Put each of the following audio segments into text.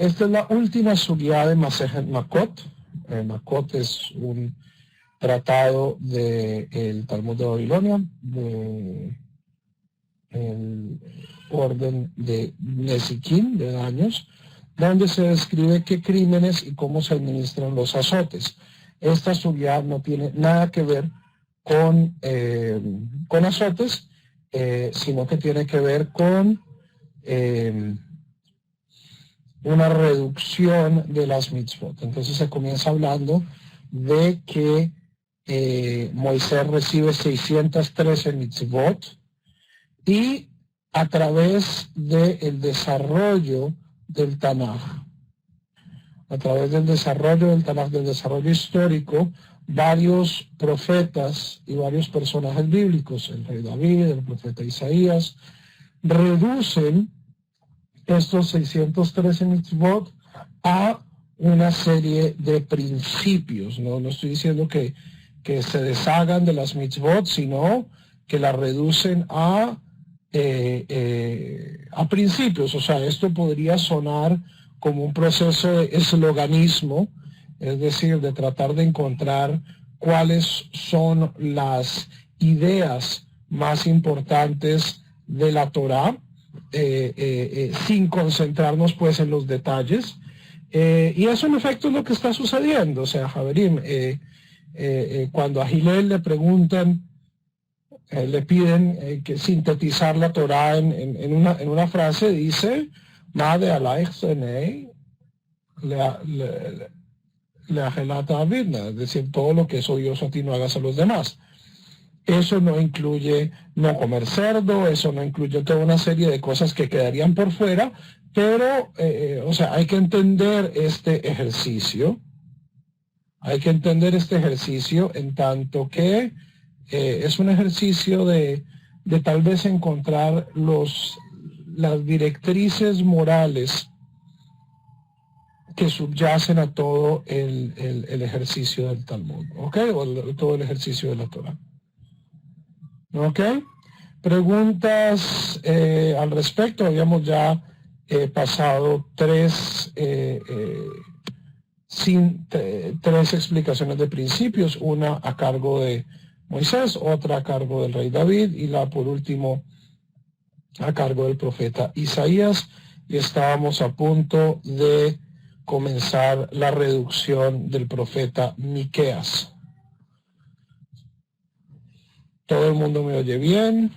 Esta es la última sugya de Masejet Makot. Makot es un tratado del Talmud de Babilonia, el orden de Nezikin, de daños, donde se describe qué crímenes y cómo se administran los azotes. Esta sugya no tiene nada que ver con azotes, sino que tiene que ver con una reducción de las mitzvot. Entonces se comienza hablando de que Moisés recibe 613 mitzvot y a través del desarrollo del Tanaj, a través del desarrollo del Tanaj, del desarrollo histórico, varios profetas y varios personajes bíblicos, el rey David, el profeta Isaías, reducen estos 613 mitzvot a una serie de principios. No estoy diciendo que se deshagan de las mitzvot, sino que las reducen a principios. O sea, esto podría sonar como un proceso de esloganismo, es decir, de tratar de encontrar cuáles son las ideas más importantes de la Torá, sin concentrarnos pues en los detalles. Y eso en efecto es lo que está sucediendo. O sea, Javerim, cuando a Hillel le preguntan, le piden que sintetizar la Torá en una frase, dice, Made alaich senei le ajelata avidna, es decir, todo lo que es odioso a ti no hagas a los demás. Eso no incluye no comer cerdo, eso no incluye toda una serie de cosas que quedarían por fuera, pero, o sea, hay que entender este ejercicio. Hay que entender este ejercicio en tanto que es un ejercicio de tal vez encontrar las directrices morales que subyacen a todo el ejercicio del Talmud, ¿ok? O todo el ejercicio de la Torah. ¿Ok? Preguntas al respecto. Habíamos ya pasado tres explicaciones de principios, una a cargo de Moisés, otra a cargo del rey David y la por último a cargo del profeta Isaías, y estábamos a punto de comenzar la reducción del profeta Miqueas. ¿Todo el mundo me oye bien?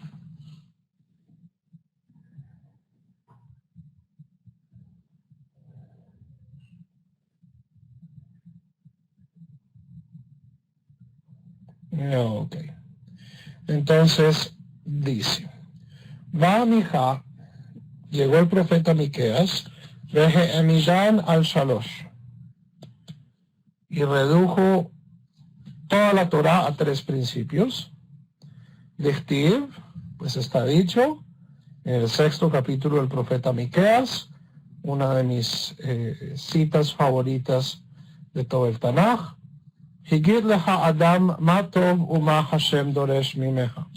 Ok. Entonces dice, va mija, llegó el profeta Miqueas, veje emidan al shalosh, y redujo toda la Torá a tres principios. Dichtiv, pues está dicho, en el 6º capítulo del profeta Miqueas, una de mis citas favoritas de todo el Tanaj, Higid lecha Adam ma tov uma Hashem doresh mimeja.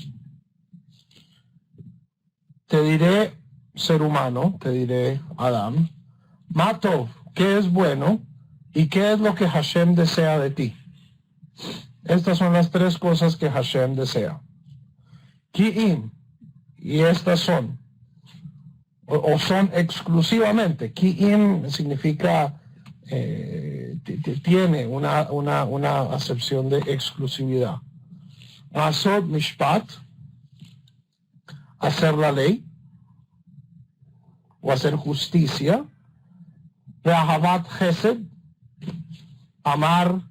Te diré, ser humano, te diré, Adam, ma tov, ¿qué es bueno? ¿Y qué es lo que Hashem desea de ti? Estas son las tres cosas que Hashem desea. Ki'im, y estas son, o son exclusivamente. Ki'im significa, tiene una acepción de exclusividad. Asod mishpat, hacer la ley, o hacer justicia. Ve'ahavat chesed, amar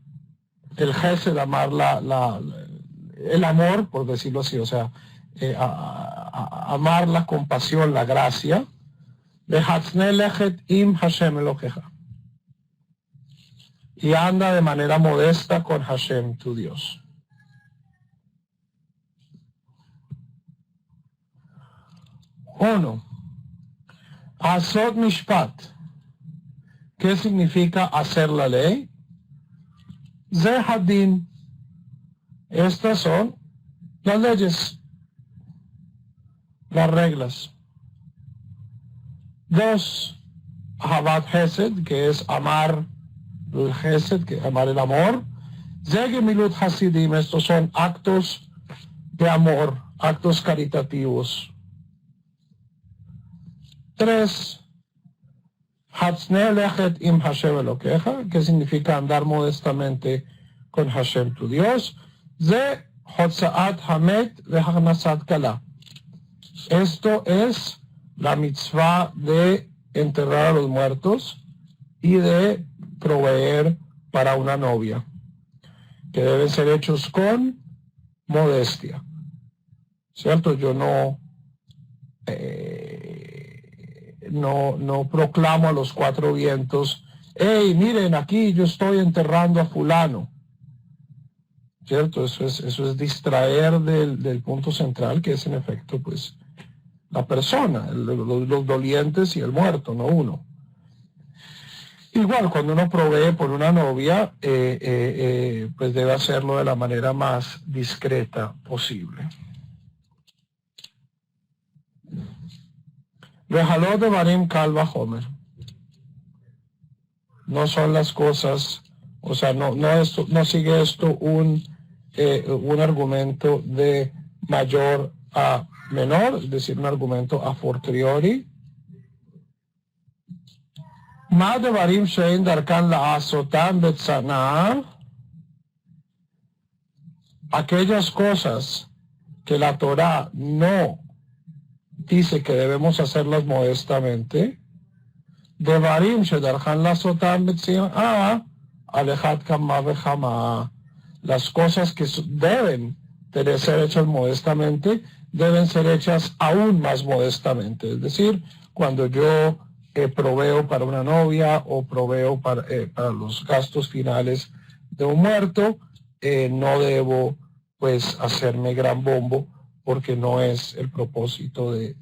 el chesed, amar el amor, por decirlo así, o sea, amar la compasión, la gracia. Ve'hatzne lechet im Hashem Elokeja, y anda de manera modesta con Hashem, tu Dios. Uno, Asod Mishpat. ¿Qué significa hacer la ley? Zehadin. Estas son las leyes, las reglas. Dos, Havat Hesed, que es amar el Hesed, que es amar el amor. Zegemilut Hasidim, estos son actos de amor, actos caritativos. 3. Hatzneh lechet im Hashem Elokeja, que significa andar modestamente con Hashem tu Dios. Ze Hotzaat Hamet vehachnasat Kala. Esto es la mitzvah de enterrar a los muertos y de proveer para una novia, que deben ser hechos con modestia. ¿Cierto? Yo no proclamo a los cuatro vientos, hey, miren, aquí yo estoy enterrando a fulano. ¿Cierto? Eso es distraer del punto central, que es en efecto, pues, la persona, los dolientes y el muerto, no uno. Igual, cuando uno provee por una novia, pues debe hacerlo de la manera más discreta posible. Vejalot de Barim Kalva Homer. No son las cosas, o sea, no sigue esto un argumento de mayor a menor, es decir, un argumento a fortiori. Más de Barim Shein Darkan la Azotan Betzana, aquellas cosas que la Torah no dice que debemos hacerlas modestamente, de Barim Shedarkan la Azotan Betzana, Alejat Kama Bejama, las cosas que deben de ser hechas modestamente, deben ser hechas aún más modestamente. Es decir, cuando yo proveo para una novia o proveo para los gastos finales de un muerto, no debo pues hacerme gran bombo, porque no es el propósito de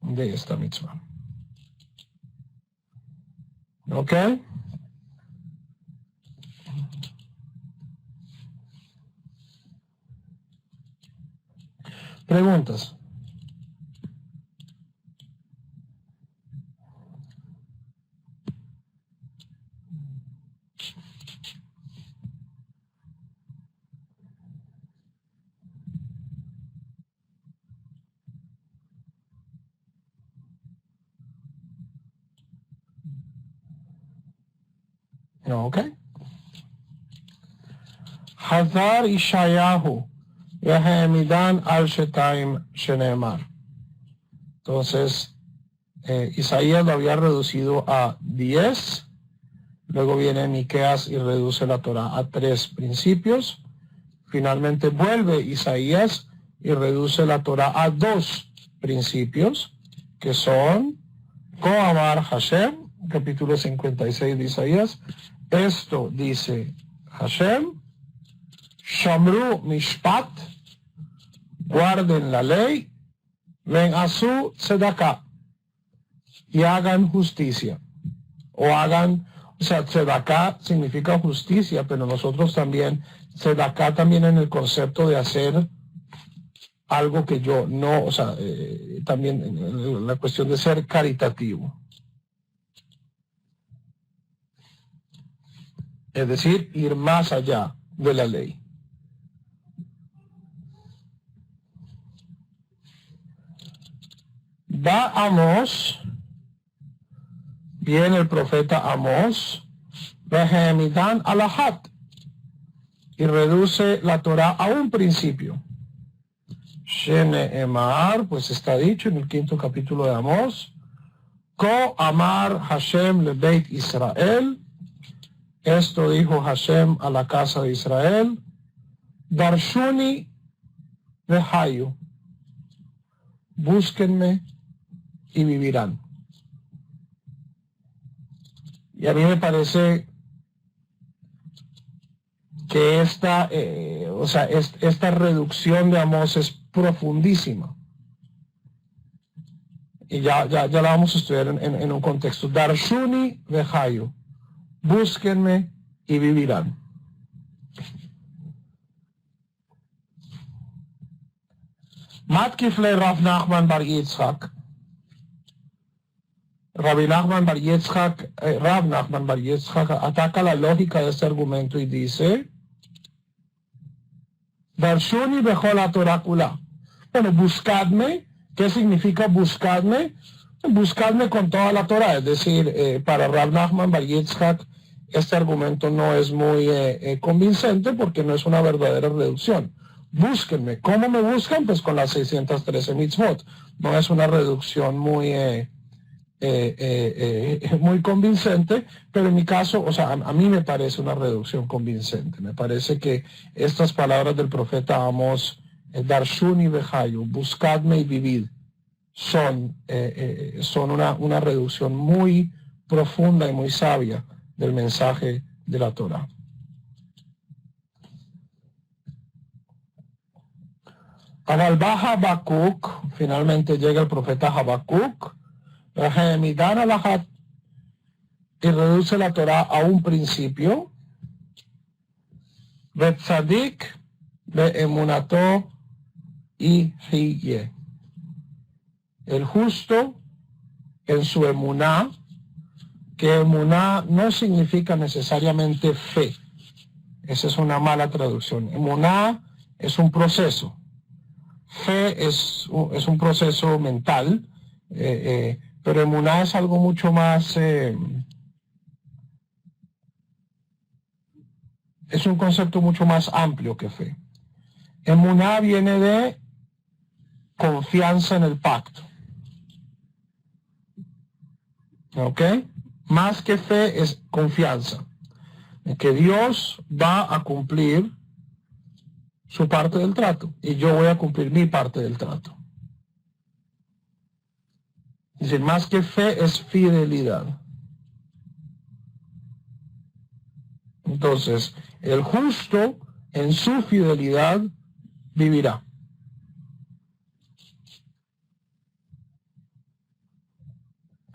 esta mitzvah. ¿Ok? Preguntas. Ok. Hazar Ishayahu Vehemidan al Shetaim Shenemar. Entonces, Isaías lo había reducido a 10. Luego viene Miqueas y reduce la Torah a 3 principios. Finalmente vuelve Isaías y reduce la Torah a 2 principios, que son Koamar Hashem, capítulo 56 de Isaías. Esto dice Hashem, Shamru Mishpat, guarden la ley, ven asu tzedakah, y hagan justicia, o sea, tzedakah significa justicia, pero nosotros también, tzedakah también en el concepto de hacer algo que yo no, o sea, también en la cuestión de ser caritativo. Es decir, ir más allá de la ley. Va Amós, viene el profeta Amós, Vehemidan alahat, y reduce la Torah a un principio. Shene Emar, pues está dicho en el 5º capítulo de Amós, Ko Amar Hashem le Beit Israel, esto dijo Hashem a la casa de Israel, Darshuni Vehayu, búsquenme y vivirán. Y a mí me parece que esta reducción de Amós es profundísima. Y ya la vamos a estudiar en un contexto. Darshuni Vehayu, búsquenme y vivirán. Matkifle Rav Nachman bar Yitzhak. Rabbi Nachman Bar Yitzhak, Rab Nachman Bar Yitzhak ataca la lógica de este argumento y dice, Darshuni bechol haTorah kula. Bueno, buscadme. ¿Qué significa buscadme? Buscadme con toda la Torah. Es decir, para Rab Nachman Bar Yitzhak este argumento no es muy convincente porque no es una verdadera reducción. Búsquenme. ¿Cómo me buscan? Pues con las 613 mitzvot. No es una reducción muy muy convincente, pero en mi caso, o sea, a mí me parece una reducción convincente. Me parece que estas palabras del profeta Amos, Darshuni behayu, buscadme y vivid, son una reducción muy profunda y muy sabia del mensaje de la Torah. Habacuc, finalmente llega el profeta Habacuc, y reduce la Torah a un principio. Betzadik beemunato y hiye. El justo en su emuná, que emuná no significa necesariamente fe. Esa es una mala traducción. Emuná es un proceso. Fe es un proceso mental, pero emuná es algo mucho más, es un concepto mucho más amplio que fe. Emuná viene de confianza en el pacto. ¿Ok? Más que fe es confianza en que Dios va a cumplir su parte del trato y yo voy a cumplir mi parte del trato. Es decir, más que fe es fidelidad. Entonces, el justo en su fidelidad vivirá.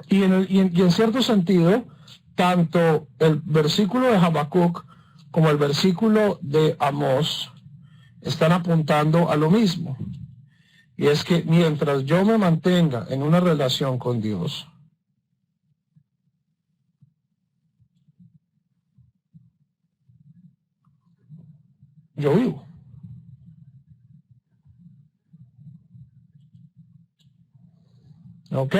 Y en cierto sentido, tanto el versículo de Habacuc como el versículo de Amós están apuntando a lo mismo. Y es que mientras yo me mantenga en una relación con Dios, yo vivo. ¿Ok?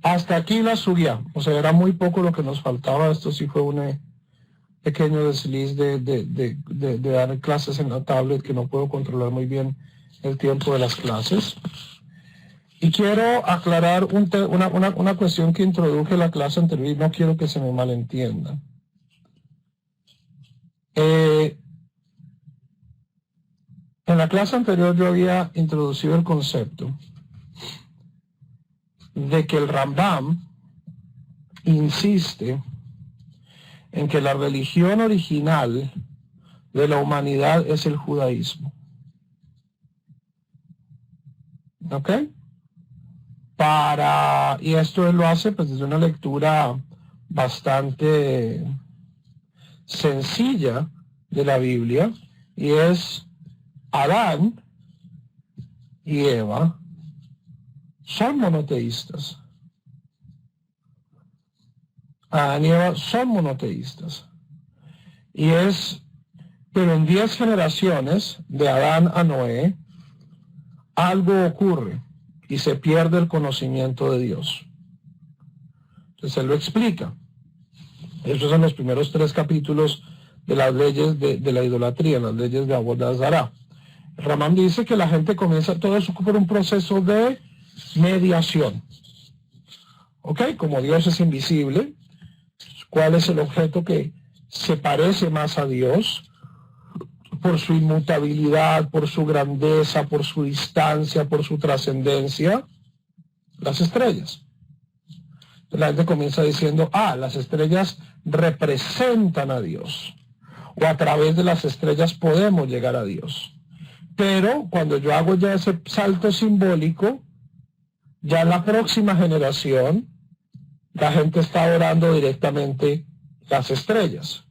Hasta aquí la subía. O sea, era muy poco lo que nos faltaba. Esto sí fue un pequeño desliz de dar clases en la tablet, que no puedo controlar muy bien el tiempo de las clases. Y quiero aclarar una cuestión que introduje en la clase anterior y no quiero que se me malentienda. En la clase anterior yo había introducido el concepto de que el Rambam insiste en que la religión original de la humanidad es el judaísmo. ¿Ok? Y esto él lo hace pues desde una lectura bastante sencilla de la Biblia, y es Adán y Eva son monoteístas. Adán y Eva son monoteístas. Pero en 10 generaciones, de Adán a Noé, algo ocurre y se pierde el conocimiento de Dios. Entonces él lo explica. Esos son los primeros 3 capítulos de las leyes de la idolatría, las leyes de Avodah Zará. Rambam dice que la gente comienza todo eso por un proceso de mediación. ¿Ok? Como Dios es invisible, ¿cuál es el objeto que se parece más a Dios? Por su inmutabilidad, por su grandeza, por su distancia, por su trascendencia, las estrellas. La gente comienza diciendo, las estrellas representan a Dios, o a través de las estrellas podemos llegar a Dios. Pero cuando yo hago ya ese salto simbólico, ya en la próxima generación, la gente está adorando directamente las estrellas.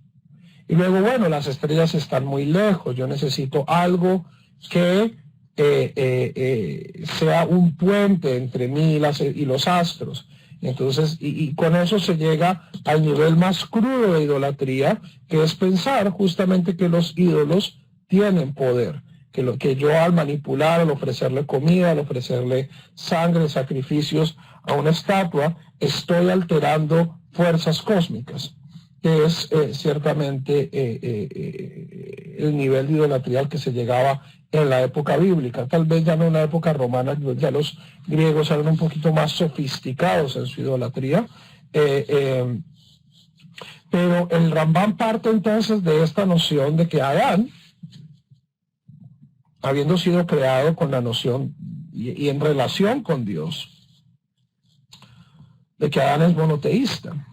Y luego, bueno, las estrellas están muy lejos, yo necesito algo que sea un puente entre mí y los astros. Entonces, y con eso se llega al nivel más crudo de idolatría, que es pensar justamente que los ídolos tienen poder, que yo al manipular, al ofrecerle comida, al ofrecerle sangre, sacrificios a una estatua, estoy alterando fuerzas cósmicas, que es ciertamente el nivel de idolatría al que se llegaba en la época bíblica, tal vez ya no en la época romana, ya los griegos eran un poquito más sofisticados en su idolatría, pero el Rambam parte entonces de esta noción de que Adán, habiendo sido creado con la noción y en relación con Dios, de que Adán es monoteísta,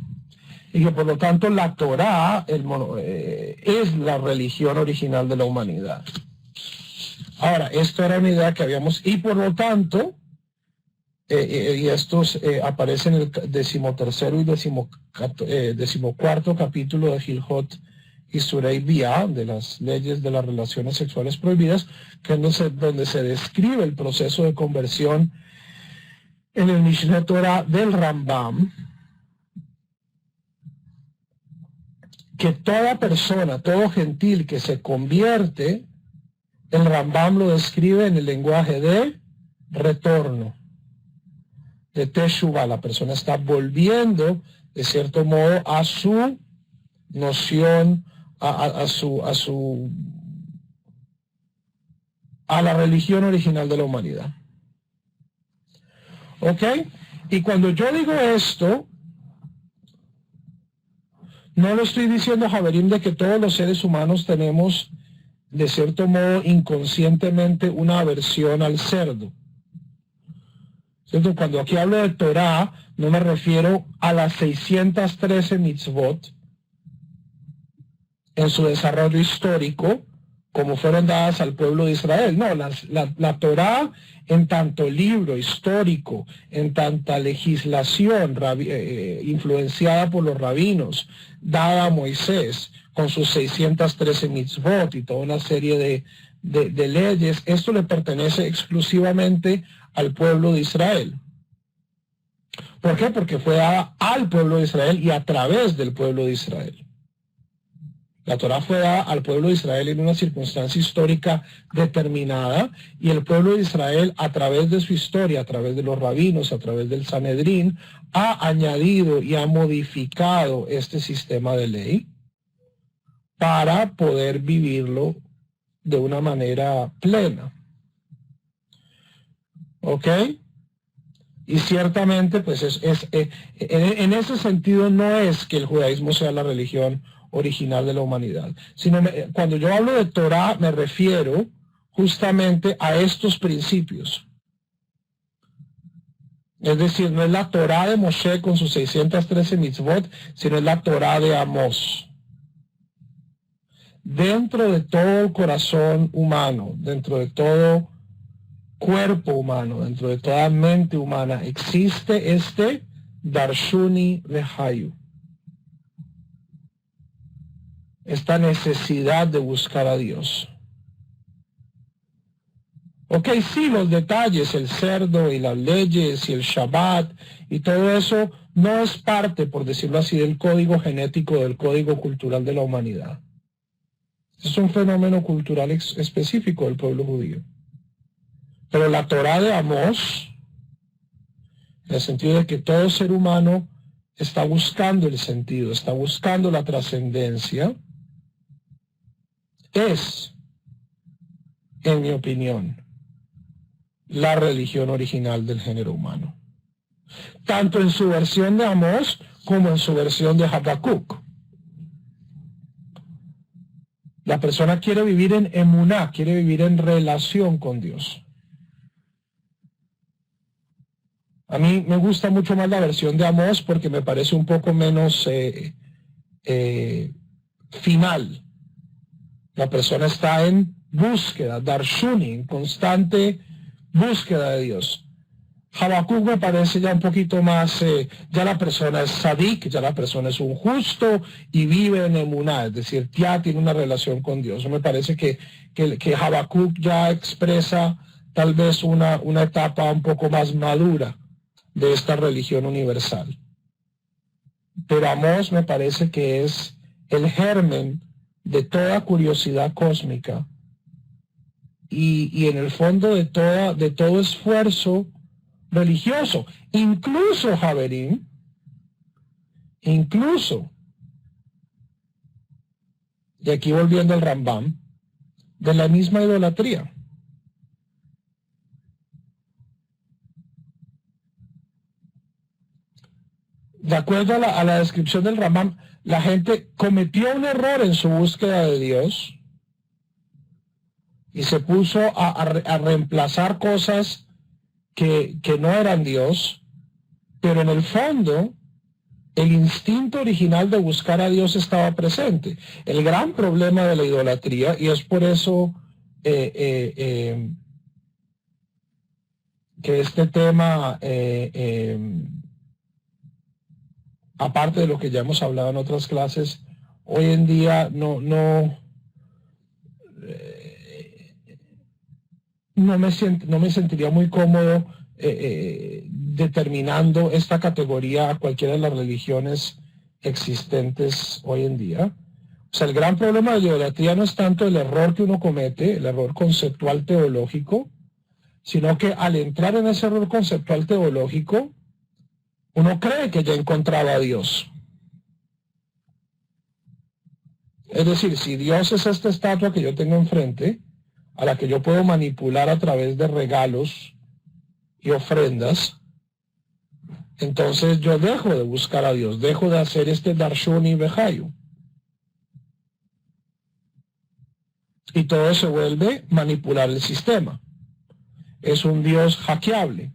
y que por lo tanto la Torá es la religión original de la humanidad. Ahora, esto era una idea que habíamos, y por lo tanto, y estos aparecen en el 13º y 14º capítulo de Hilhot y Surei Bia, de las leyes de las relaciones sexuales prohibidas, que es donde se describe el proceso de conversión en el Mishneh Torah del Rambam, que toda persona, todo gentil que se convierte, el Rambam lo describe en el lenguaje de retorno, de Teshuvah. La persona está volviendo, de cierto modo, a su noción, a la religión original de la humanidad. ¿Ok? Y cuando yo digo esto, no le estoy diciendo, Javerim, de que todos los seres humanos tenemos, de cierto modo, inconscientemente una aversión al cerdo. ¿Cierto? Cuando aquí hablo de Torah, no me refiero a las 613 mitzvot en su desarrollo histórico, como fueron dadas al pueblo de Israel. No, la Torah en tanto libro histórico, en tanta legislación influenciada por los rabinos, dada a Moisés, con sus 613 mitzvot y toda una serie de leyes, esto le pertenece exclusivamente al pueblo de Israel. ¿Por qué? Porque fue dada al pueblo de Israel y a través del pueblo de Israel. La Torá fue dada al pueblo de Israel en una circunstancia histórica determinada, y el pueblo de Israel, a través de su historia, a través de los rabinos, a través del Sanedrín, ha añadido y ha modificado este sistema de ley para poder vivirlo de una manera plena. ¿Ok? Y ciertamente, pues en ese sentido no es que el judaísmo sea la religión original de la humanidad, sino cuando yo hablo de Torah me refiero justamente a estos principios. Es decir, no es la Torah de Moshe con sus 613 mitzvot, sino es la Torah de Amós. Dentro de todo el corazón humano, dentro de todo cuerpo humano, dentro de toda mente humana, existe este Darshuni Vehayu, esta necesidad de buscar a Dios. Ok, sí, los detalles, el cerdo y las leyes y el Shabbat y todo eso no es parte, por decirlo así, del código genético, del código cultural de la humanidad. Es un fenómeno cultural específico del pueblo judío. Pero la Torá de Amós, en el sentido de que todo ser humano está buscando el sentido, está buscando la trascendencia, es, en mi opinión, la religión original del género humano. Tanto en su versión de Amós como en su versión de Habacuc. La persona quiere vivir en emuná, quiere vivir en relación con Dios. A mí me gusta mucho más la versión de Amós porque me parece un poco menos final. La persona está en búsqueda, darshuni, en constante búsqueda de Dios. Habacuc me parece ya un poquito más, ya la persona es sadik, ya la persona es un justo y vive en emuná, es decir, ya tiene una relación con Dios. Me parece que Habacuc ya expresa tal vez una etapa un poco más madura de esta religión universal. Pero Amós me parece que es el germen de toda curiosidad cósmica y en el fondo de todo esfuerzo religioso, incluso Javerín, incluso, y aquí volviendo al Rambam, de la misma idolatría. De acuerdo a la descripción del Rambam, la gente cometió un error en su búsqueda de Dios y se puso a reemplazar cosas que no eran Dios, pero en el fondo el instinto original de buscar a Dios estaba presente. El gran problema de la idolatría, y es por eso que este tema, aparte de lo que ya hemos hablado en otras clases, hoy en día no me sentiría muy cómodo determinando esta categoría a cualquiera de las religiones existentes hoy en día. O sea, el gran problema de la idolatría no es tanto el error que uno comete, el error conceptual teológico, sino que al entrar en ese error conceptual teológico, uno cree que ya encontraba a Dios. Es decir, si Dios es esta estatua que yo tengo enfrente, a la que yo puedo manipular a través de regalos y ofrendas, entonces yo dejo de buscar a Dios, dejo de hacer este Darshuni Behayu. Y todo se vuelve manipular el sistema. Es un Dios hackeable.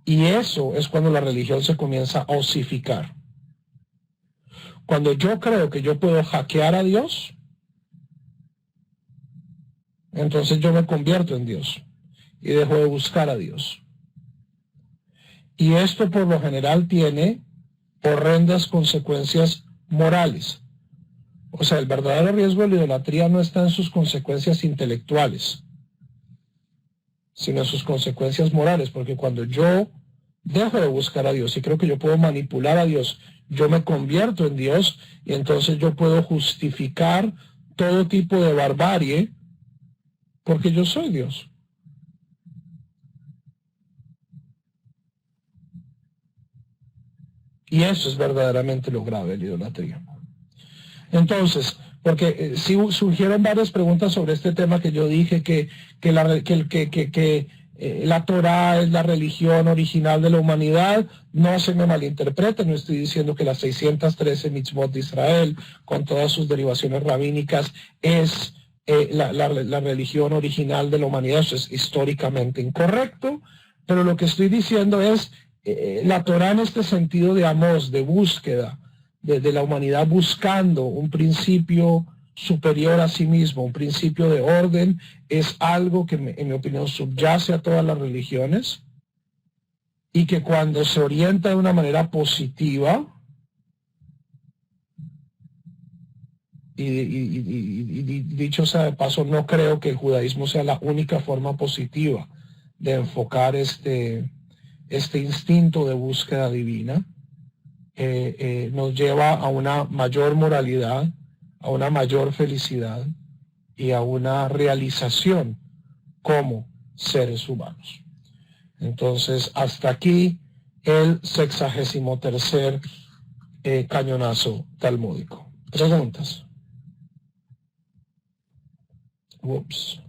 Y eso es cuando la religión se comienza a osificar. Cuando yo creo que yo puedo hackear a Dios, entonces yo me convierto en Dios y dejo de buscar a Dios. Y esto por lo general tiene horrendas consecuencias morales. O sea, el verdadero riesgo de la idolatría no está en sus consecuencias intelectuales, sino en sus consecuencias morales, porque cuando yo dejo de buscar a Dios y creo que yo puedo manipular a Dios, yo me convierto en Dios y entonces yo puedo justificar todo tipo de barbarie porque yo soy Dios. Y eso es verdaderamente lo grave de la idolatría. Entonces, porque sí surgieron varias preguntas sobre este tema que yo dije, que la Torá es la religión original de la humanidad. No se me malinterprete, no estoy diciendo que las 613 mitzvot de Israel, con todas sus derivaciones rabínicas, es la religión original de la humanidad. Eso es históricamente incorrecto, pero lo que estoy diciendo es la Torá en este sentido de Amós, de búsqueda, de la humanidad buscando un principio superior a sí mismo, un principio de orden, es algo que en mi opinión subyace a todas las religiones y que cuando se orienta de una manera positiva y dicho sea de paso, no creo que el judaísmo sea la única forma positiva de enfocar este instinto de búsqueda divina. Nos lleva a una mayor moralidad, a una mayor felicidad y a una realización como seres humanos. Entonces, hasta aquí el 63º cañonazo talmúdico. ¿Preguntas? Ups.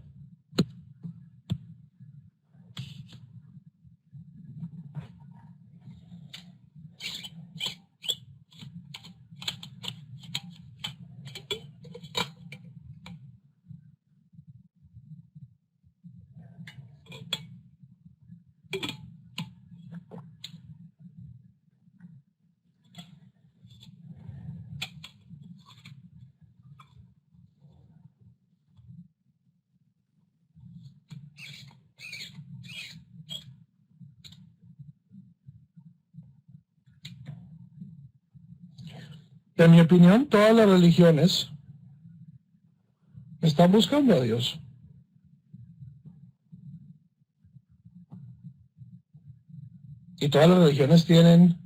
En mi opinión, todas las religiones Están buscando a Dios. Y todas las religiones tienen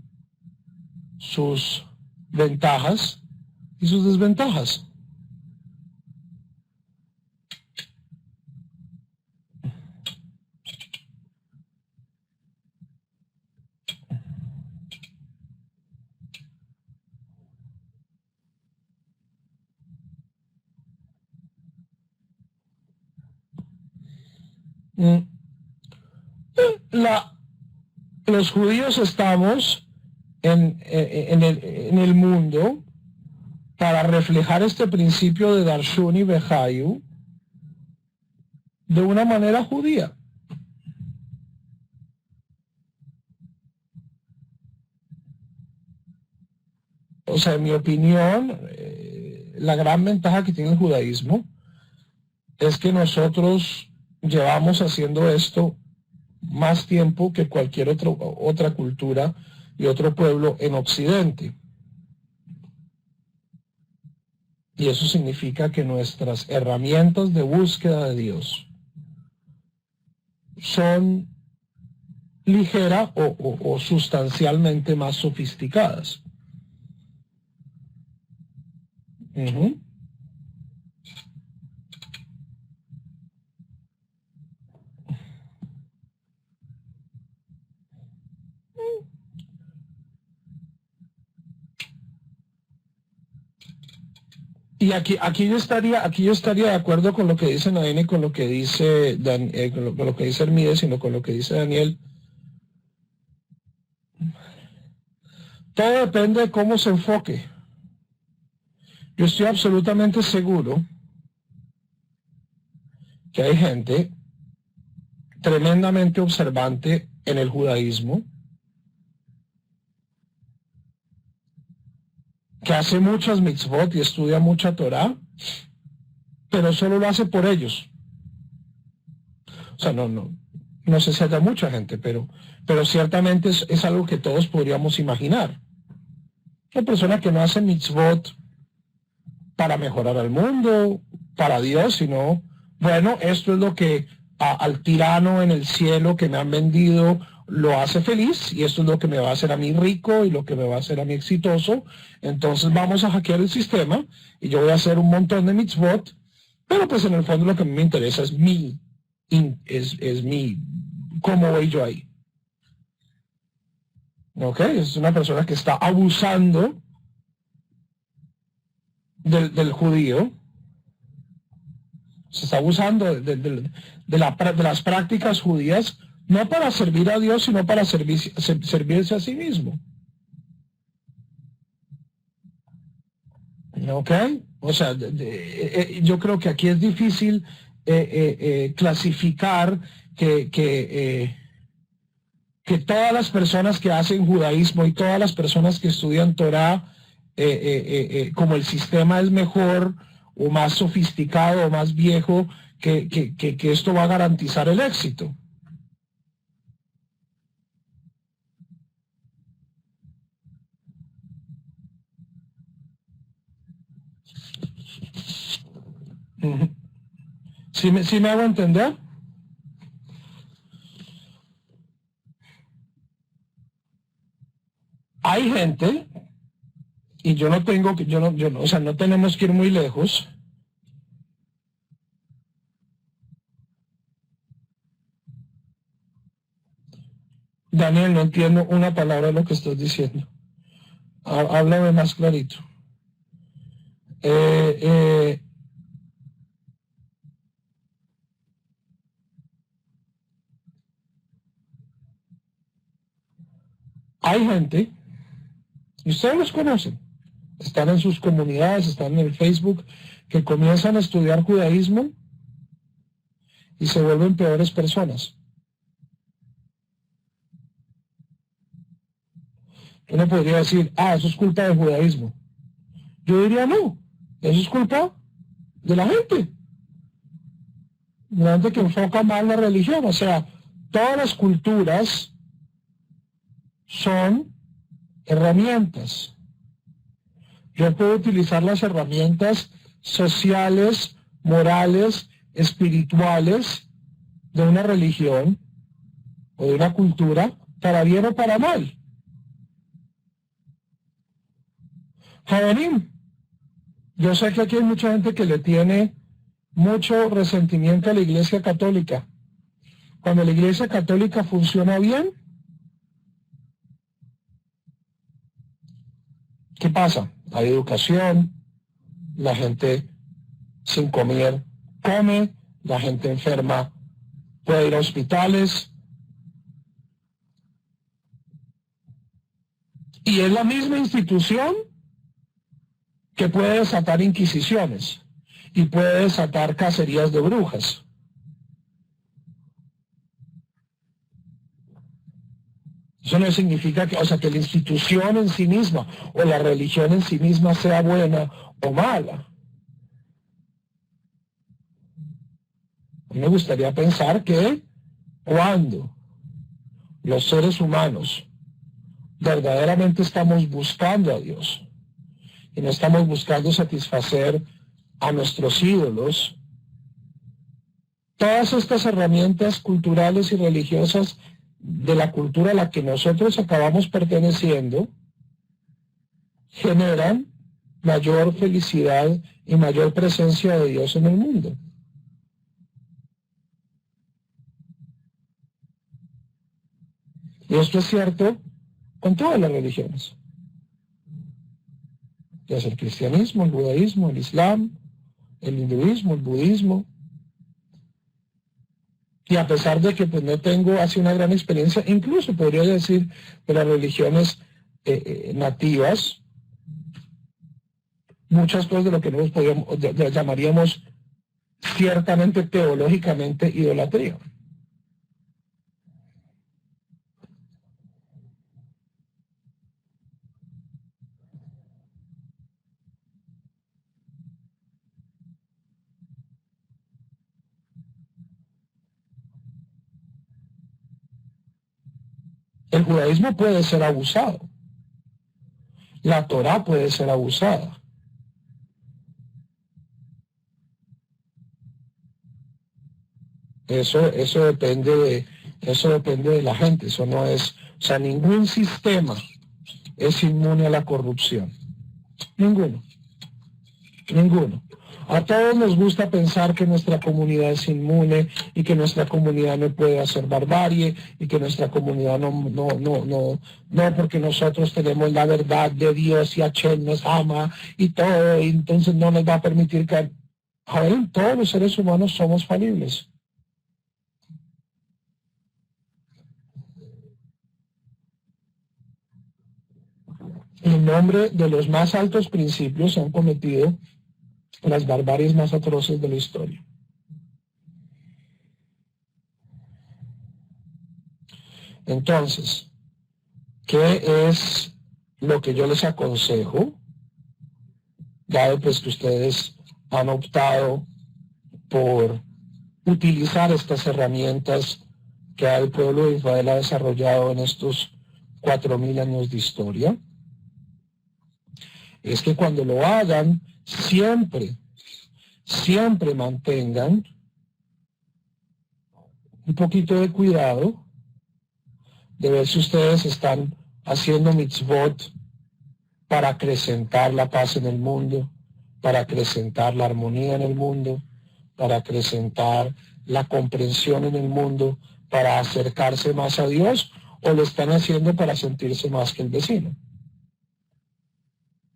sus ventajas y sus desventajas. Los judíos estamos en el mundo para reflejar este principio de Darshun y Behayu de una manera judía. O sea, en mi opinión, la gran ventaja que tiene el judaísmo es que nosotros llevamos haciendo esto más tiempo que cualquier otra cultura y otro pueblo en Occidente. Y eso significa que nuestras herramientas de búsqueda de Dios son ligera o sustancialmente más sofisticadas. Y aquí yo estaría de acuerdo con lo que dice Nadine y con lo que dice con lo que dice Hermídez, sino con lo que dice Daniel. Todo depende de cómo se enfoque. Yo estoy absolutamente seguro que hay gente tremendamente observante en el judaísmo, que hace muchas mitzvot y estudia mucha Torah, pero solo lo hace por ellos. O sea, no sé si haya mucha gente, pero ciertamente es algo que todos podríamos imaginar. Una persona que no hace mitzvot para mejorar al mundo, para Dios, sino, bueno, esto es lo que al tirano en el cielo que me han vendido lo hace feliz, y esto es lo que me va a hacer a mí rico y lo que me va a hacer a mí exitoso. Entonces vamos a hackear el sistema y yo voy a hacer un montón de mitzvot, pero pues en el fondo lo que a mí me interesa es cómo voy yo ahí. ¿Ok? Es una persona que está abusando del judío. Se está abusando de las prácticas judías, no para servir a Dios, sino para servirse a sí mismo. ¿Ok? O sea, yo creo que aquí es difícil clasificar que todas las personas que hacen judaísmo y todas las personas que estudian Torah, como el sistema es mejor o más sofisticado o más viejo, que esto va a garantizar el éxito. ¿Sí me hago entender? Hay gente, y yo no tenemos que ir muy lejos. Daniel, no entiendo una palabra de lo que estás diciendo. Háblame más clarito. Hay gente, y ustedes los conocen, están en sus comunidades, están en el Facebook, que comienzan a estudiar judaísmo y se vuelven peores personas. Uno podría decir, eso es culpa del judaísmo. Yo diría no, eso es culpa de la gente que enfoca mal la religión. O sea, todas las culturas son herramientas. Yo puedo utilizar las herramientas sociales morales, espirituales de una religión o de una cultura, para bien o para mal. Javanim, yo sé que aquí hay mucha gente que le tiene mucho resentimiento a la Iglesia Católica. Cuando la Iglesia Católica funciona bien, ¿qué pasa? Hay educación, la gente sin comer come, la gente enferma puede ir a hospitales, y es la misma institución que puede desatar inquisiciones y puede desatar cacerías de brujas. Eso no significa que, que la institución en sí misma o la religión en sí misma sea buena o mala. A mí me gustaría pensar que cuando los seres humanos verdaderamente estamos buscando a Dios y no estamos buscando satisfacer a nuestros ídolos, todas estas herramientas culturales y religiosas de la cultura a la que nosotros acabamos perteneciendo generan mayor felicidad y mayor presencia de Dios en el mundo. Y esto es cierto con todas las religiones, ya sea el cristianismo, el judaísmo, el islam, el hinduismo, el budismo. Y a pesar de que pues, no tengo así una gran experiencia, incluso podría decir de las religiones nativas, muchas cosas de lo que nosotros llamaríamos ciertamente teológicamente idolatría. El judaísmo puede ser abusado. La Torá puede ser abusada. Eso depende de la gente. Eso no es, ningún sistema es inmune a la corrupción. Ninguno. A todos nos gusta pensar que nuestra comunidad es inmune y que nuestra comunidad no puede hacer barbarie y que nuestra comunidad no, porque nosotros tenemos la verdad de Dios y Hashem nos ama y todo, y entonces no nos va a permitir que... A ver, todos los seres humanos somos falibles. En nombre de los más altos principios se han cometido las barbaries más atroces de la historia. Entonces, ¿qué es lo que yo les aconsejo? Dado pues que ustedes han optado por utilizar estas herramientas que el pueblo de Israel ha desarrollado en estos 4.000 años de historia, es que cuando lo hagan, siempre mantengan un poquito de cuidado de ver si ustedes están haciendo mitzvot para acrecentar la paz en el mundo, para acrecentar la armonía en el mundo, para acrecentar la comprensión en el mundo, para acercarse más a Dios, o lo están haciendo para sentirse más que el vecino.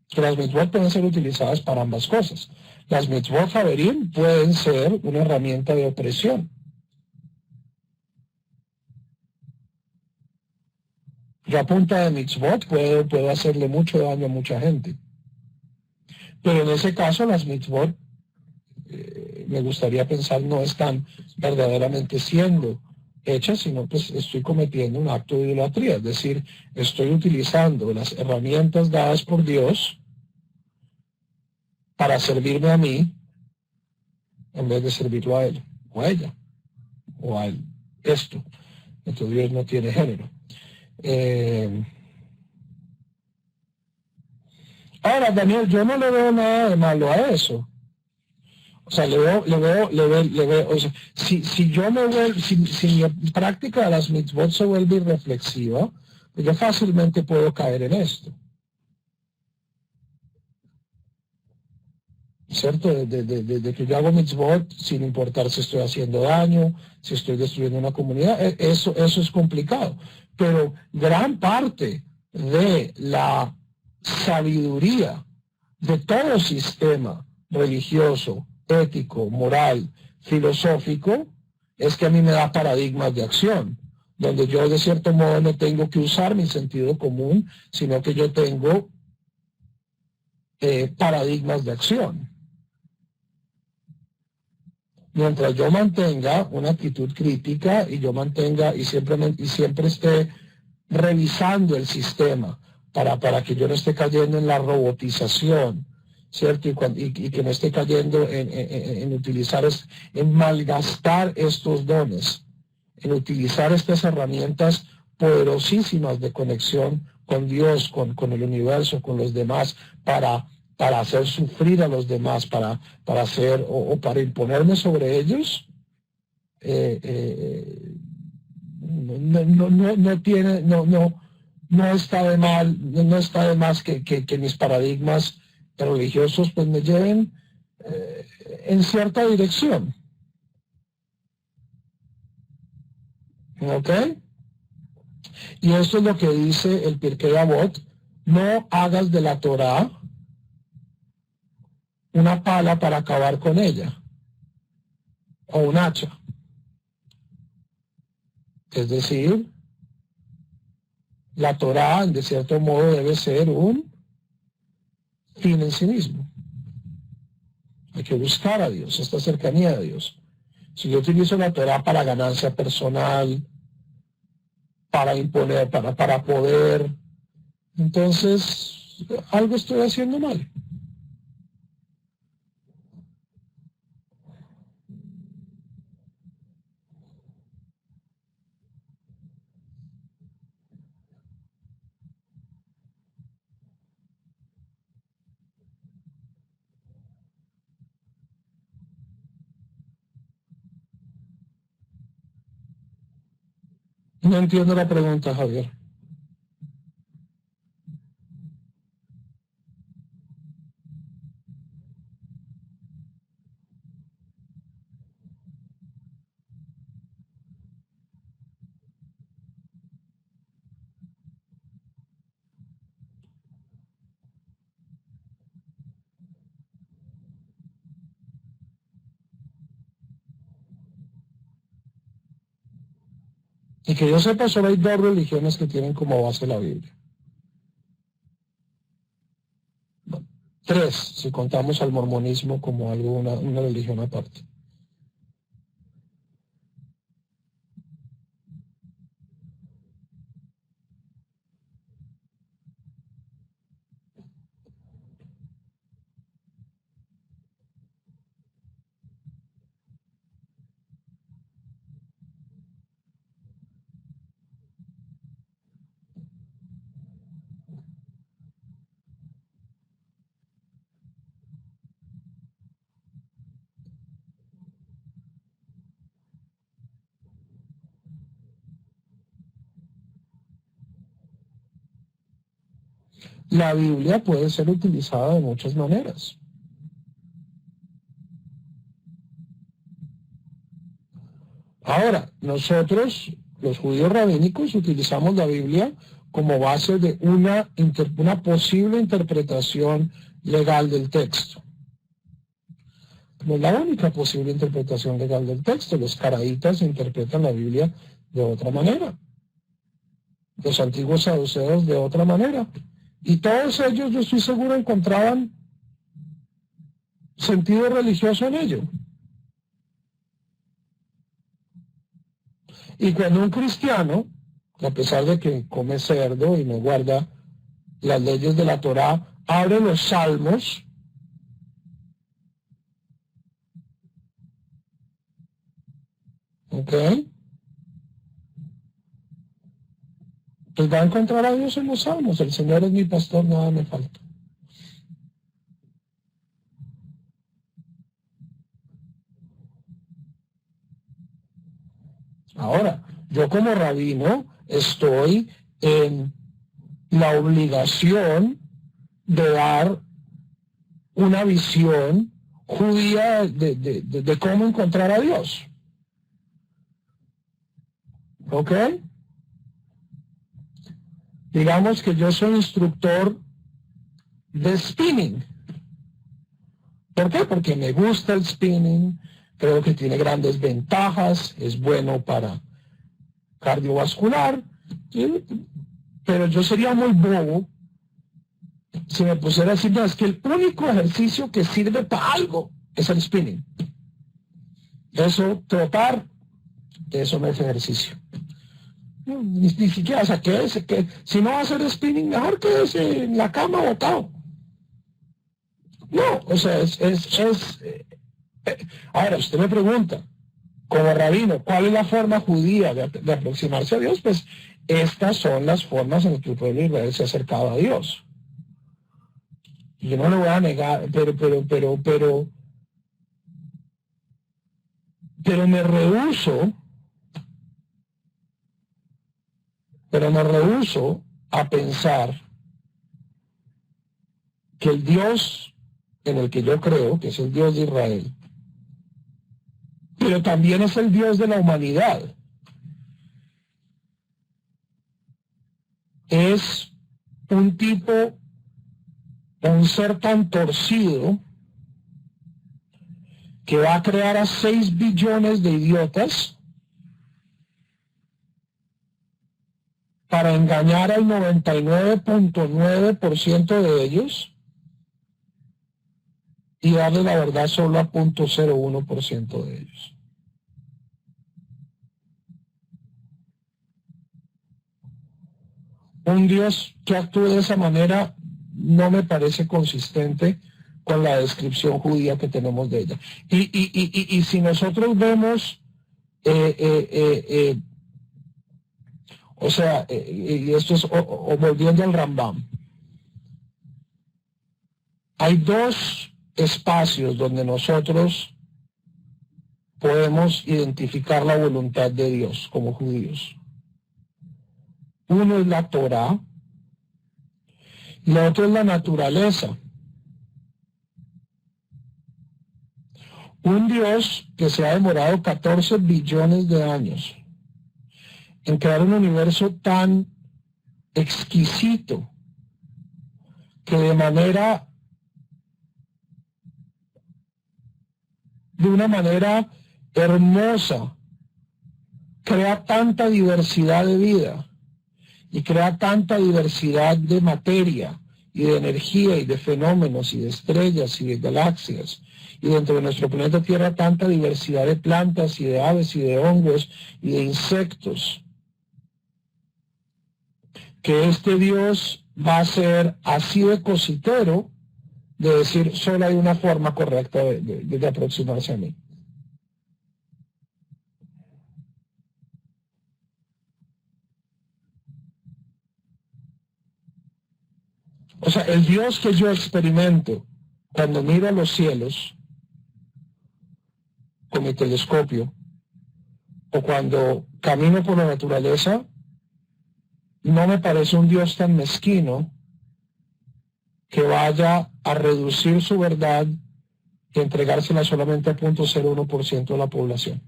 Que las mitzvot pueden ser utilizadas para ambas cosas. Las mitzvot haverim pueden ser una herramienta de opresión. Yo a punta de mitzvot puedo hacerle mucho daño a mucha gente. Pero en ese caso las mitzvot, me gustaría pensar, no están verdaderamente siendo hechas, sino pues estoy cometiendo un acto de idolatría. Es decir, estoy utilizando las herramientas dadas por Dios para servirme a mí en vez de servirlo a Él, o a ella, o a él. Esto. Entonces Dios no tiene género. Ahora, Daniel, yo no le veo nada de malo a eso. O sea, o sea, si yo me vuelvo, si mi práctica de las mitzvot se vuelve irreflexiva, pues yo fácilmente puedo caer en esto. ¿Cierto? De que yo hago mitzvot sin importar si estoy haciendo daño, si estoy destruyendo una comunidad, eso es complicado. Pero gran parte de la sabiduría de todo sistema religioso, ético, moral, filosófico, es que a mí me da paradigmas de acción, donde yo de cierto modo no tengo que usar mi sentido común, sino que yo tengo paradigmas de acción. Mientras yo mantenga una actitud crítica y yo mantenga y siempre esté revisando el sistema para que yo no esté cayendo en la robotización, ¿cierto? Y que no esté cayendo en utilizar, en malgastar estos dones, en utilizar estas herramientas poderosísimas de conexión con Dios, con el universo, con los demás, para hacer sufrir a los demás, para hacer o para imponerme sobre ellos, no está de mal, no está de más que mis paradigmas religiosos pues me lleven en cierta dirección. ¿Ok? Y esto es lo que dice el Pirkei Avot: no hagas de la Torá una pala para acabar con ella, o un hacha. Es decir, la Torá, de cierto modo, debe ser un fin en sí mismo. Hay que buscar a Dios, esta cercanía a Dios. Si yo utilizo la Torá para ganancia personal, para imponer, para poder, entonces algo estoy haciendo mal. No entiendo la pregunta, Javier. Y que yo sepa, solo hay dos religiones que tienen como base la Biblia. Bueno, tres, si contamos al mormonismo como algo, una religión aparte. La Biblia puede ser utilizada de muchas maneras. Ahora, nosotros, los judíos rabínicos, utilizamos la Biblia como base de una posible interpretación legal del texto. No es la única posible interpretación legal del texto. Los caraítas interpretan la Biblia de otra manera. Los antiguos saduceos de otra manera. Y todos ellos, yo estoy seguro, encontraban sentido religioso en ello. Y cuando un cristiano, a pesar de que come cerdo y no guarda las leyes de la Torá, abre los salmos, ¿ok? Pues va a encontrar a Dios en los salmos. El Señor es mi pastor, nada me falta. Ahora, yo como rabino estoy en la obligación de dar una visión judía de cómo encontrar a Dios. ¿Ok? Digamos que yo soy instructor de spinning. ¿Por qué? Porque me gusta el spinning, creo que tiene grandes ventajas, es bueno para cardiovascular, ¿sí? Pero yo sería muy bobo si me pusiera a decir, no, es que el único ejercicio que sirve para algo es el spinning. Eso, trotar, eso no es ejercicio. Ni siquiera, o sea, que si no va a hacer spinning, mejor quédese en la cama botado. No, o sea, ahora usted me pregunta, como rabino, ¿cuál es la forma judía de aproximarse a Dios? Pues estas son las formas en las que el pueblo de Israel se ha acercado a Dios. Y yo no le voy a negar, pero me rehúso a pensar que el Dios en el que yo creo, que es el Dios de Israel, pero también es el Dios de la humanidad, es un tipo, un ser tan torcido que va a crear a 6 billones de idiotas para engañar al 99.9% de ellos y darle la verdad solo a 0.01% de ellos. Un Dios que actúe de esa manera no me parece consistente con la descripción judía que tenemos de ella. Y si nosotros vemos, o sea, y esto es volviendo al Rambam, hay 2 espacios donde nosotros podemos identificar la voluntad de Dios como judíos. Uno es la Torá y la otra es la naturaleza. Un Dios que se ha demorado 14 billones de años en crear un universo tan exquisito que de una manera hermosa, crea tanta diversidad de vida y crea tanta diversidad de materia y de energía y de fenómenos y de estrellas y de galaxias, y dentro de nuestro planeta Tierra tanta diversidad de plantas y de aves y de hongos y de insectos, que este Dios va a ser así de cositero de decir solo hay una forma correcta de aproximarse a mí. O sea, el Dios que yo experimento cuando miro a los cielos con mi telescopio o cuando camino por la naturaleza, no me parece un Dios tan mezquino que vaya a reducir su verdad y entregársela solamente a 0.01% de la población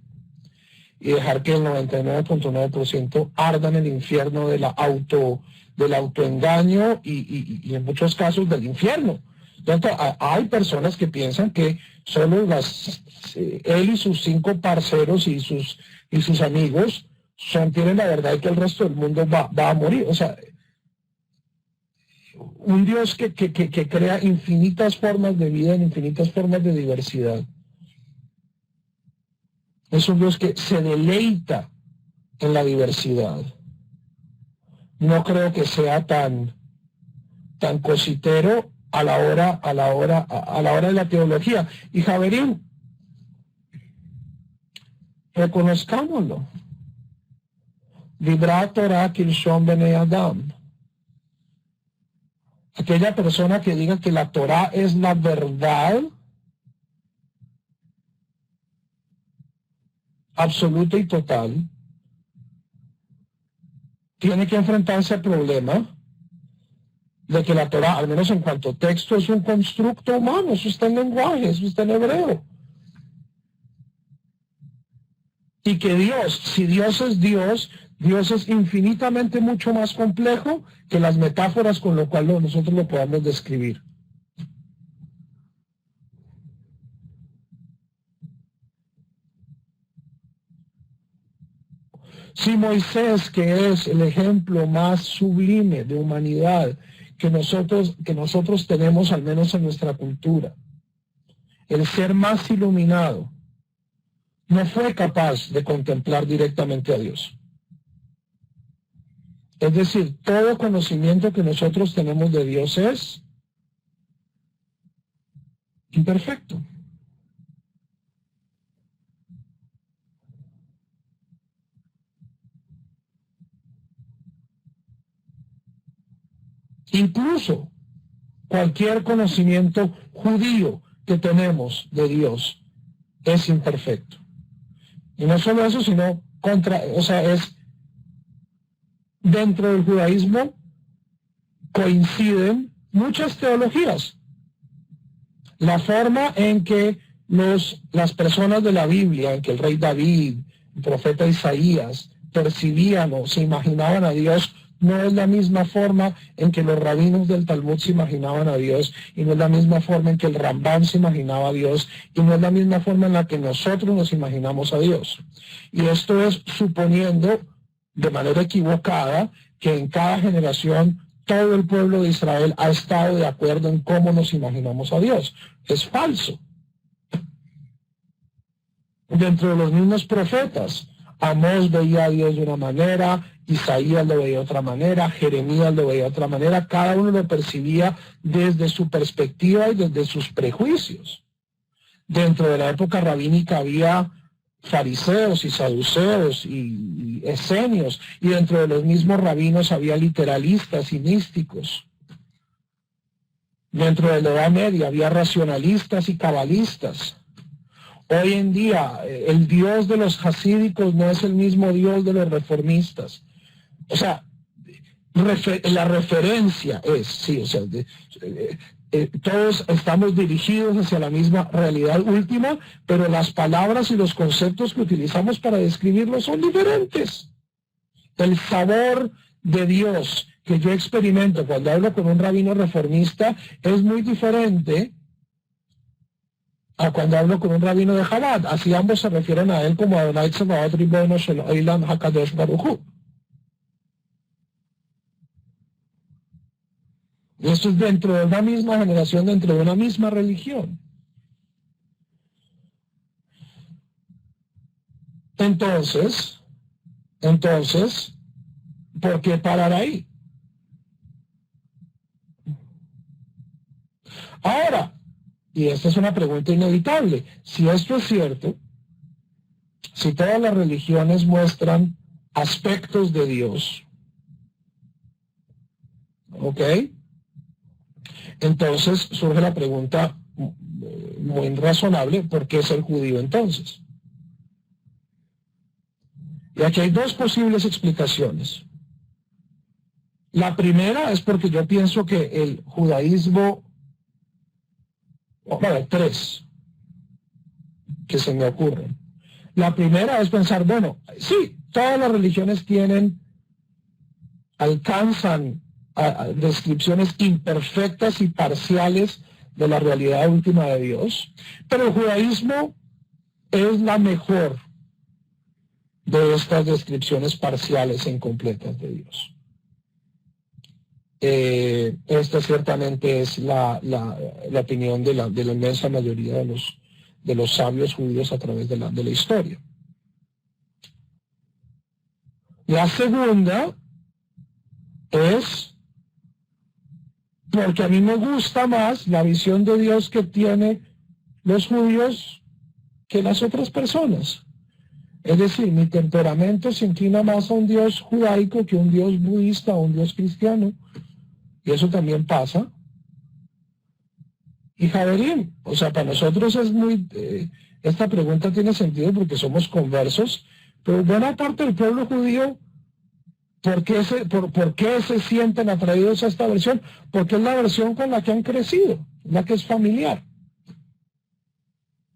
y dejar que el 99.9% arda en el infierno del autoengaño y en muchos casos del infierno. Entonces, hay personas que piensan que solo él y sus 5 parceros y sus amigos tienen la verdad y que el resto del mundo va a morir. O sea, un Dios que crea infinitas formas de vida, en infinitas formas de diversidad. Es un Dios que se deleita en la diversidad. No creo que sea tan cositero a la hora de la teología. Y Javerín, reconozcámoslo. Vibra Torah Kilshon Bnei Adam. Aquella persona que diga que la Torah es la verdad absoluta y total, tiene que enfrentarse al problema de que la Torá, al menos en cuanto a texto, es un constructo humano, eso está en lenguaje, eso está en hebreo. Y que Dios, si Dios es Dios, Dios es infinitamente mucho más complejo que las metáforas con lo cual nosotros lo podamos describir. Si Moisés, que es el ejemplo más sublime de humanidad que nosotros tenemos, al menos en nuestra cultura, el ser más iluminado, no fue capaz de contemplar directamente a Dios. Es decir, todo conocimiento que nosotros tenemos de Dios es imperfecto. Incluso cualquier conocimiento judío que tenemos de Dios es imperfecto. Y no solo eso, sino es dentro del judaísmo coinciden muchas teologías. La forma en que las personas de la Biblia, en que el rey David, el profeta Isaías, percibían o se imaginaban a Dios, no es la misma forma en que los rabinos del Talmud se imaginaban a Dios, y no es la misma forma en que el Rambam se imaginaba a Dios, y no es la misma forma en la que nosotros nos imaginamos a Dios. Y esto es suponiendo de manera equivocada que en cada generación todo el pueblo de Israel ha estado de acuerdo en cómo nos imaginamos a Dios. Es falso. Dentro de los mismos profetas, Amós veía a Dios de una manera, Isaías lo veía de otra manera, Jeremías lo veía de otra manera, cada uno lo percibía desde su perspectiva y desde sus prejuicios. Dentro de la época rabínica había fariseos y saduceos y esenios, y dentro de los mismos rabinos había literalistas y místicos. Dentro de la Edad Media había racionalistas y cabalistas. Hoy en día, el Dios de los hasídicos no es el mismo Dios de los reformistas. O sea, la referencia es, sí, o sea, todos estamos dirigidos hacia la misma realidad última, pero las palabras y los conceptos que utilizamos para describirlo son diferentes. El sabor de Dios que yo experimento cuando hablo con un rabino reformista es muy diferente a cuando hablo con un rabino de Chabad. Así ambos se refieren a él como Adonai Tsevaot Ribono Shel Olam HaKadosh Baruj Hu. Y esto es dentro de una misma generación, dentro de una misma religión. Entonces, ¿por qué parar ahí? Ahora, y esta es una pregunta inevitable, si esto es cierto, si todas las religiones muestran aspectos de Dios, ¿ok? Entonces surge la pregunta muy razonable, ¿por qué ser judío entonces? Y aquí hay dos posibles explicaciones. La primera es porque yo pienso que el judaísmo, bueno, tres que se me ocurren. La primera es pensar, bueno, sí, todas las religiones alcanzan descripciones imperfectas y parciales de la realidad última de Dios, pero el judaísmo es la mejor de estas descripciones parciales e incompletas de Dios. Esta ciertamente es la opinión de la inmensa mayoría de los sabios judíos a través de la historia. La segunda es porque a mí me gusta más la visión de Dios que tienen los judíos que las otras personas. Es decir, mi temperamento se inclina más a un Dios judaico que un Dios budista o un Dios cristiano. Y eso también pasa. Y Javerín, o sea, para nosotros es muy... esta pregunta tiene sentido porque somos conversos, pero buena parte del pueblo judío ¿Por qué se sienten atraídos a esta versión? Porque es la versión con la que han crecido, la que es familiar.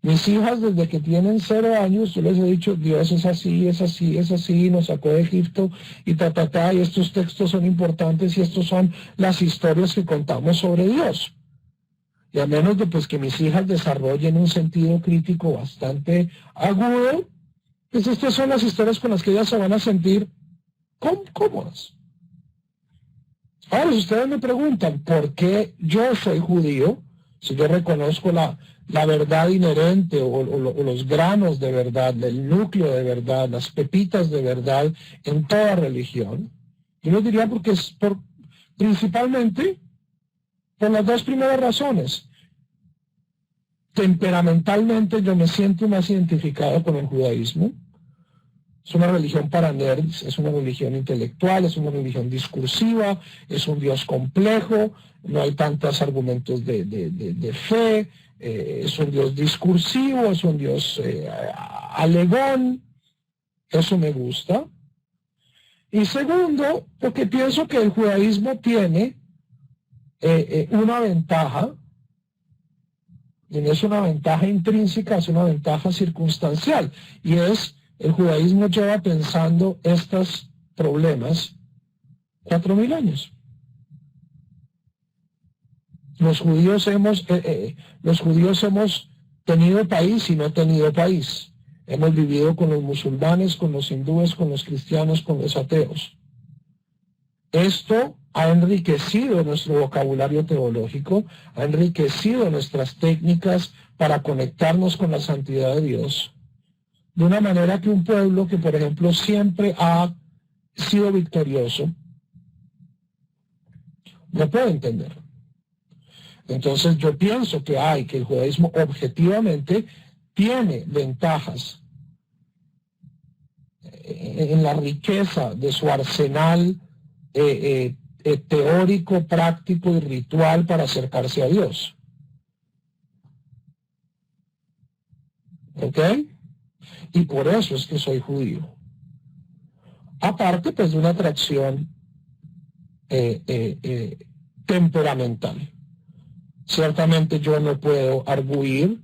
Mis hijas, desde que tienen 0 años, yo les he dicho, Dios es así, es así, es así, nos sacó de Egipto y y estos textos son importantes y estos son las historias que contamos sobre Dios. Y a menos de pues que mis hijas desarrollen un sentido crítico bastante agudo, pues estas son las historias con las que ellas se van a sentir cómodas. Ahora, si ustedes me preguntan por qué yo soy judío, si yo reconozco la verdad inherente o los granos de verdad, el núcleo de verdad, las pepitas de verdad en toda religión, yo les diría porque es principalmente por las 2 primeras razones. Temperamentalmente yo me siento más identificado con el judaísmo. Es una religión para nerds, es una religión intelectual, es una religión discursiva, es un Dios complejo, no hay tantos argumentos de fe, es un Dios discursivo, es un Dios alegón, eso me gusta. Y segundo, porque pienso que el judaísmo tiene una ventaja, y no es una ventaja intrínseca, es una ventaja circunstancial, y es el judaísmo lleva pensando estos problemas 4.000 años. Los judíos hemos tenido país y no tenido país. Hemos vivido con los musulmanes, con los hindúes, con los cristianos, con los ateos. Esto ha enriquecido nuestro vocabulario teológico, ha enriquecido nuestras técnicas para conectarnos con la santidad de Dios. De una manera que un pueblo que, por ejemplo, siempre ha sido victorioso, no puede entender. Entonces yo pienso que el judaísmo objetivamente tiene ventajas en la riqueza de su arsenal teórico, práctico y ritual para acercarse a Dios. ¿Ok? Y por eso es que soy judío. Aparte, pues, de una atracción temperamental. Ciertamente yo no puedo arguir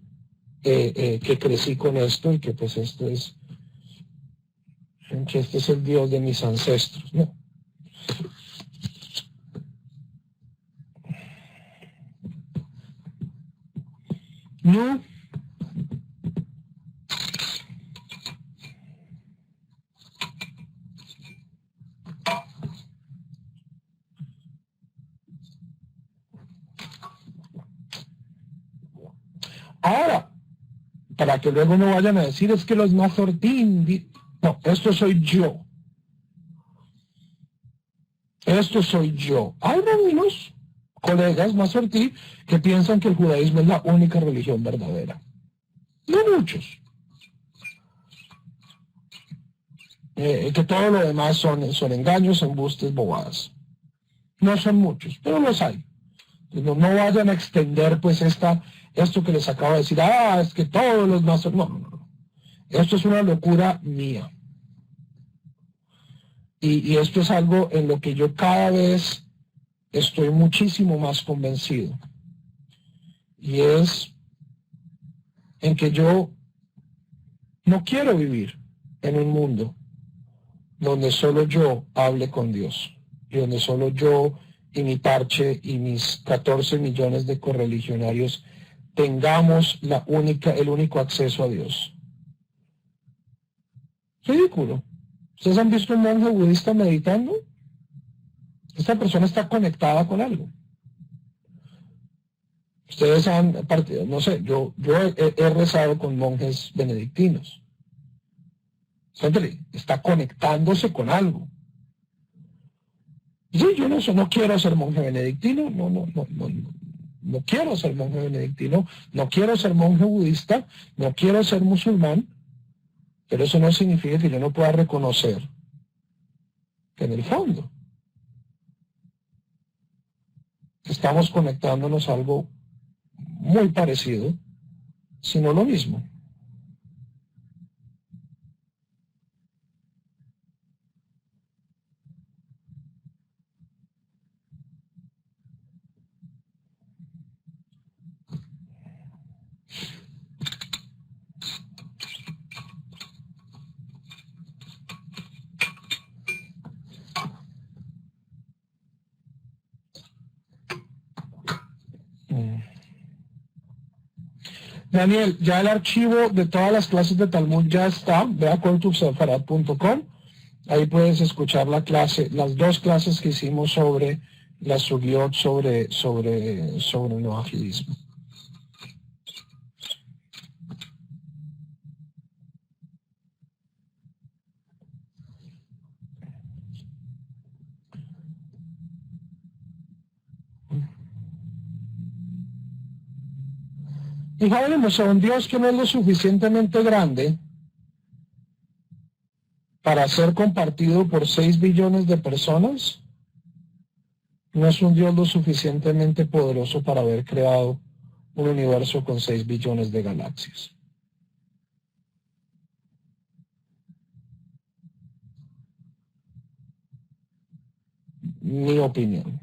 que crecí con esto y que pues que este es el Dios de mis ancestros. No. No. Ahora, para que luego no vayan a decir, es que los mazortín, no, esto soy yo. Esto soy yo. Hay algunos colegas mazortí que piensan que el judaísmo es la única religión verdadera. No muchos. Que todo lo demás son engaños, embustes, bobadas. No son muchos, pero los hay. No vayan a extender pues esto que les acabo de decir, es que todos los mazortí. No. Esto es una locura mía. Y esto es algo en lo que yo cada vez estoy muchísimo más convencido. Y es en que yo no quiero vivir en un mundo donde solo yo hable con Dios y donde solo yo y mi parche y mis 14 millones de correligionarios tengamos el único acceso a Dios. Ridículo. ¿Ustedes han visto un monje budista meditando? Esta persona está conectada con algo. Ustedes han partido, no sé, yo he rezado con monjes benedictinos. Gente está conectándose con algo. Sí, yo no quiero ser monje benedictino, no quiero ser monje benedictino, no quiero ser monje budista, no quiero ser musulmán, pero eso no significa que yo no pueda reconocer que en el fondo estamos conectándonos a algo muy parecido, sino lo mismo. Daniel, ya el archivo de todas las clases de Talmud ya está. Ve a coltuxafarat.com. Ahí puedes escuchar la clase, las dos clases que hicimos sobre la sugiot, sobre el noajidismo. Y hablemos a un Dios que no es lo suficientemente grande para ser compartido por 6 billones de personas. No es un Dios lo suficientemente poderoso para haber creado un universo con 6 billones de galaxias. Mi opinión.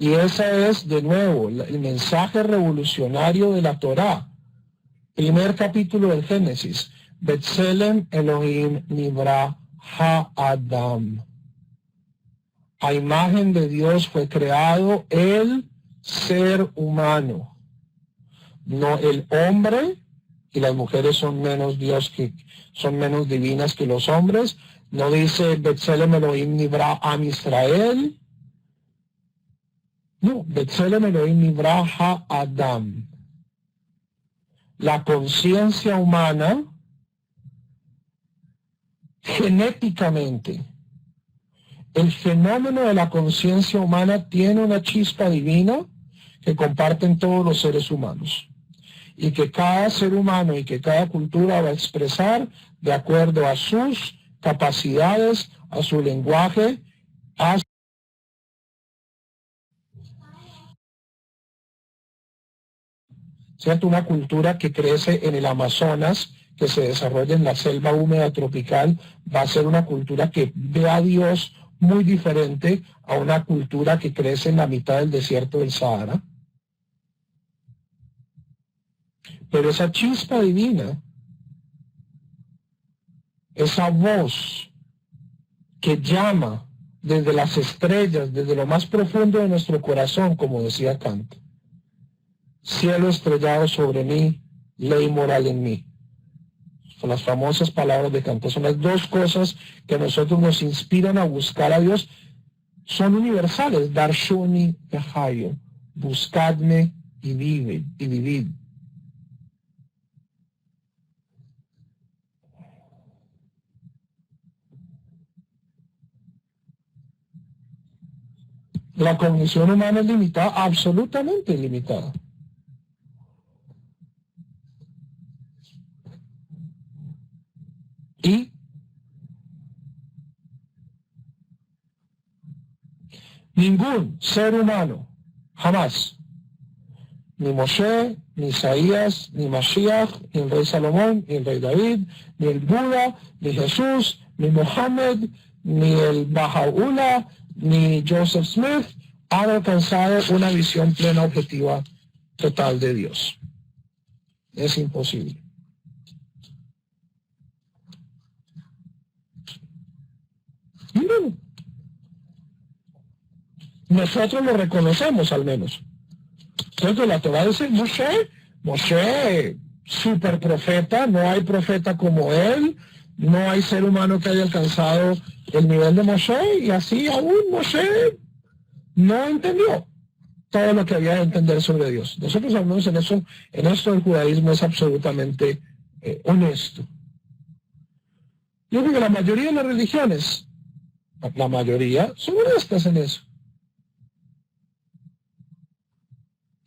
Y ese es, de nuevo, el mensaje revolucionario de la Torá. Primer capítulo del Génesis. Betselem Elohim Nibra Ha-Adam. A imagen de Dios fue creado el ser humano. No el hombre, y las mujeres son menos son menos divinas que los hombres. No dice Betselem Elohim Nibra Am Israel. No, Betselem Elohim Nibra Ha-Adam. La conciencia humana, genéticamente, el fenómeno de la conciencia humana tiene una chispa divina que comparten todos los seres humanos y que cada ser humano y que cada cultura va a expresar de acuerdo a sus capacidades, a su lenguaje, a ¿cierto? Una cultura que crece en el Amazonas, que se desarrolla en la selva húmeda tropical, va a ser una cultura que ve a Dios muy diferente a una cultura que crece en la mitad del desierto del Sahara. Pero esa chispa divina, esa voz que llama desde las estrellas, desde lo más profundo de nuestro corazón, como decía Kant, cielo estrellado sobre mí, ley moral en mí. Son las famosas palabras de Kant. Son las dos cosas que a nosotros nos inspiran a buscar a Dios. Son universales. Darshuni Ehayo. Buscadme y vivid. La cognición humana es limitada, absolutamente limitada. Y ningún ser humano, jamás, ni Moshe, ni Isaías, ni Mashiach, ni el rey Salomón, ni el rey David, ni el Buda, ni Jesús, ni Mohammed, ni el Baha'u'llah, ni Joseph Smith han alcanzado una visión plena, objetiva, total de Dios. Es imposible. Miren, nosotros lo reconocemos al menos. Entonces la Torah dice, Moshe, super profeta, no hay profeta como él, no hay ser humano que haya alcanzado el nivel de Moshe, y así aún Moshe no entendió todo lo que había de entender sobre Dios. Nosotros al menos en esto el judaísmo es absolutamente honesto. Yo creo que la mayoría de las religiones, la mayoría, son honestas en eso.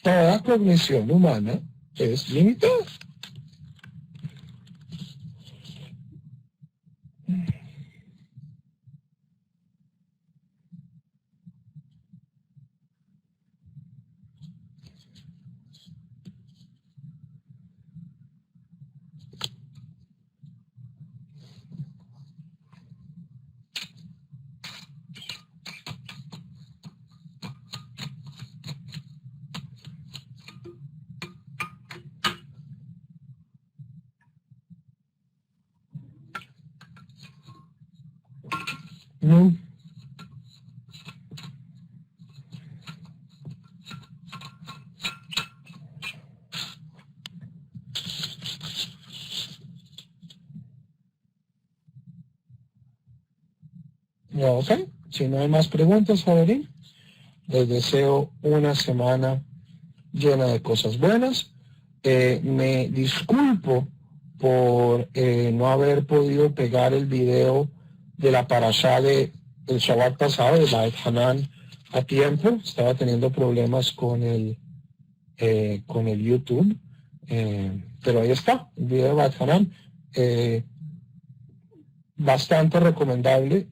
Toda cognición humana es limitada. No. Ok, si no hay más preguntas, Javerín, les deseo una semana llena de cosas buenas. Me disculpo por no haber podido pegar el video de la parashá del Shabbat pasado, de Beit Hanan, a tiempo. Estaba teniendo problemas con el YouTube. Pero ahí está, el video de Beit Hanan. Bastante recomendable.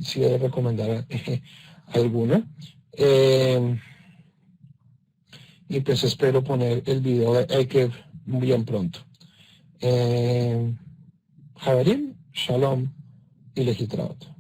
Si debe recomendar alguno. Y pues espero poner el video de Ekev bien pronto. Javerim, Shalom y Lehitraot.